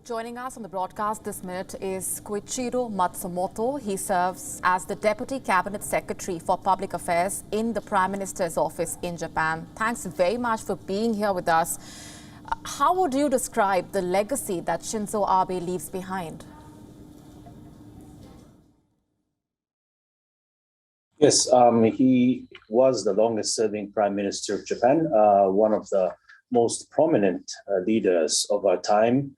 Joining us on the broadcast this minute is Koichiro Matsumoto. He serves as the Deputy Cabinet Secretary for Public Affairs in the Prime Minister's office in Japan. Thanks very much for being here with us. How would you describe the legacy that Shinzo Abe leaves behind? Yes, he was the longest-serving Prime Minister of Japan, one of the most prominent leaders of our time.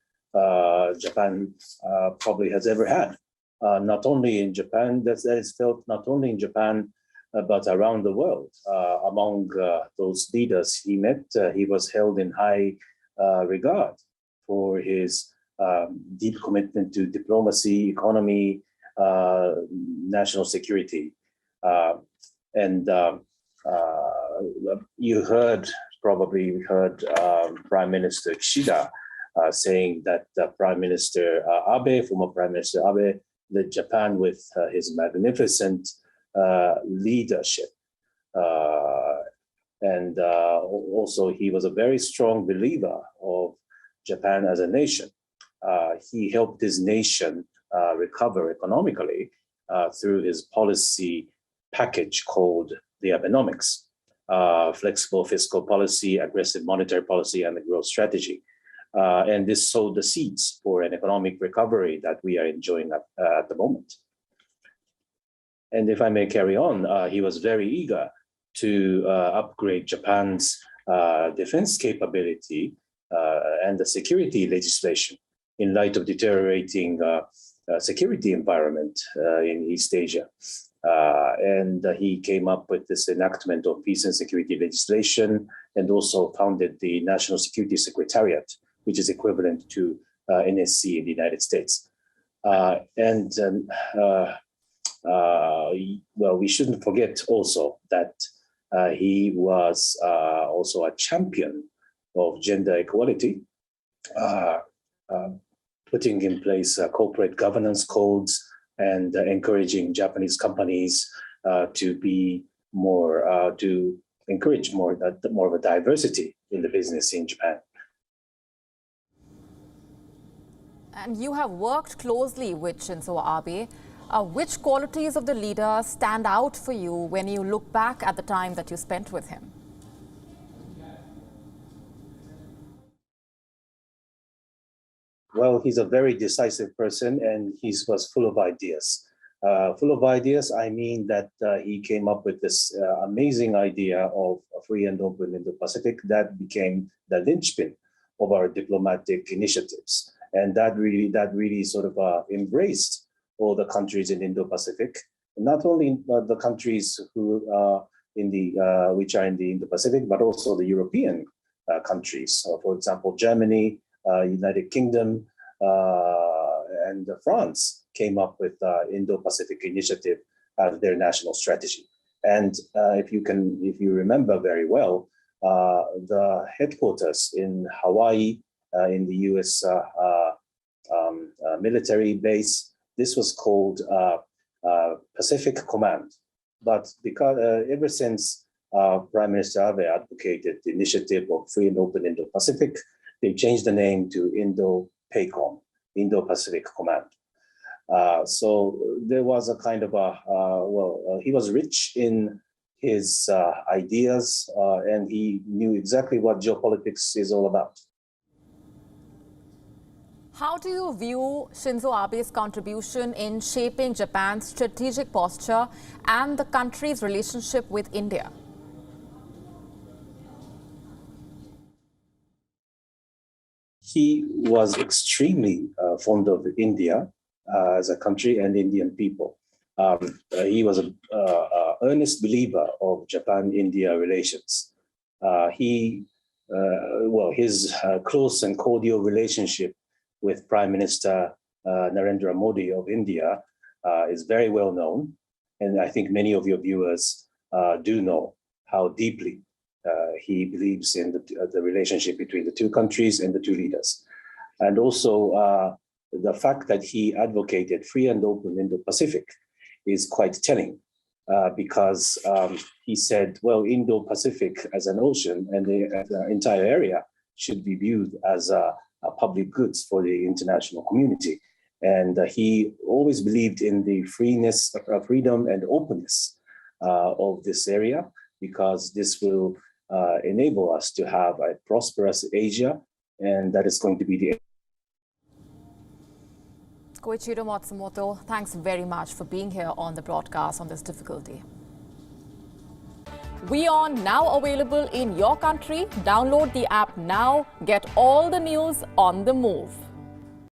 Japan probably has ever had. Not only in Japan, that is felt not only in Japan, but around the world. Among those leaders he met, he was held in high regard for his deep commitment to diplomacy, economy, national security. You probably heard Prime Minister Kishida saying that Prime Minister Abe, former Prime Minister Abe, led Japan with his magnificent leadership. Also, he was a very strong believer of Japan as a nation. He helped his nation recover economically through his policy package called the Abenomics, flexible fiscal policy, aggressive monetary policy, and the growth strategy. And this sowed the seeds for an economic recovery that we are enjoying at the moment. And if I may carry on, he was very eager to upgrade Japan's defense capability and the security legislation in light of deteriorating security environment in East Asia. He came up with this enactment of peace and security legislation and also founded the National Security Secretariat, which is equivalent to NSC in the United States. We shouldn't forget also that he was also a champion of gender equality, putting in place corporate governance codes and encouraging Japanese companies to be more, to encourage more of a diversity in the business in Japan. And you have worked closely with Shinzo Abe. Which qualities of the leader stand out for you when you look back at the time that you spent with him? Well, he's a very decisive person and he was full of ideas. I mean that he came up with this amazing idea of a free and open Indo-Pacific that became the linchpin of our diplomatic initiatives. And that really sort of embraced all the countries in Indo-Pacific, not only the countries which are in the Indo-Pacific, but also the European countries. For example, Germany, United Kingdom, and France came up with Indo-Pacific Initiative as their national strategy. And if you remember very well, the headquarters in Hawaii, in the U.S. Military base, this was called Pacific Command. But because ever since Prime Minister Abe advocated the initiative of free and open Indo-Pacific, they changed the name to Indo-PACOM, Indo-Pacific Command. So there was a kind of he was rich in his ideas and he knew exactly what geopolitics is all about. How do you view Shinzo Abe's contribution in shaping Japan's strategic posture and the country's relationship with India? He was extremely fond of India as a country and Indian people. He was an earnest believer of Japan-India relations. His close and cordial relationship with Prime Minister Narendra Modi of India is very well known. And I think many of your viewers do know how deeply he believes in the relationship between the two countries and the two leaders. And also the fact that he advocated free and open Indo-Pacific is quite telling because he said, well, Indo-Pacific as an ocean and the entire area should be viewed as a public goods for the international community. And he always believed in the freedom and openness of this area, because this will enable us to have a prosperous Asia, and that is going to be the Koichiro Matsumoto, thanks very much for being here on the broadcast on this difficulty. We are now available in your country. Download the app now. Get all the news on the move.